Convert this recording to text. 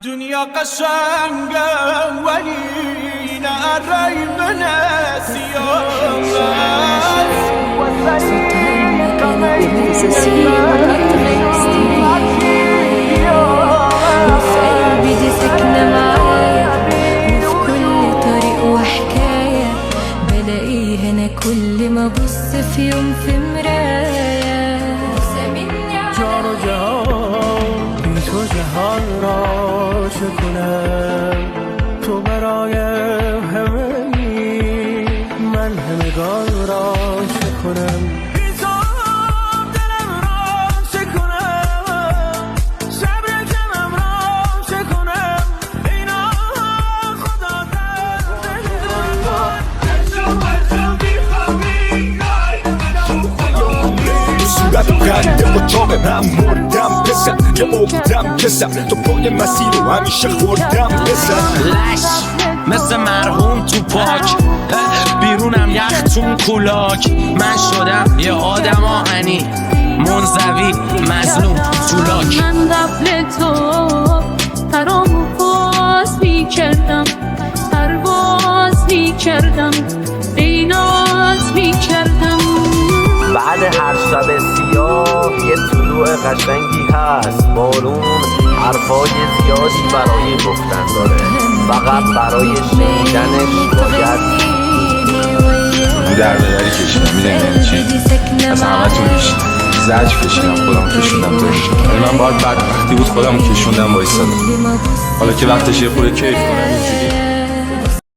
دنیا قشنگه ولی نه ریب نسیان وفي قلبي دي ساكنة معايا، وفي كل طريق وحكاية بلاقيه هنا كل ما ابص في يوم في مراية. جان و جهان بی تو جهان را چه کنم، تو برای همگی من همگان را چه کنم، بی تو دلم را چه کنم، صبر کمم را چه کنم، اینا خدا صورت خنده و چاق من مردم بزن یه عقدم کسم تو پای مسیر رو همیشه خوردم بزن لش مثل مرحوم تو پاک بیرونم یخ تون کولاک من شدم یه آدم آهنی منزوی مظلوم تولاک من قبل تو ترامو باز میکردم، پرواز میکردم، بیناز میکردم. بعد هر شب سیاه یه طلوع قشنگی هست، بارون حرفای زیادی برای گفتن داره، فقط برای شنیدنش باید تو در بدری کشیدم. میدونی یعنی چی؟ از همه تون بیشتر زج کشیدم، خودم کشوندم توش، ولی من باید بدبختی بود خودم کشوندم وایسادم. حالا که وقتش یه خورده کیف کنم اینجوری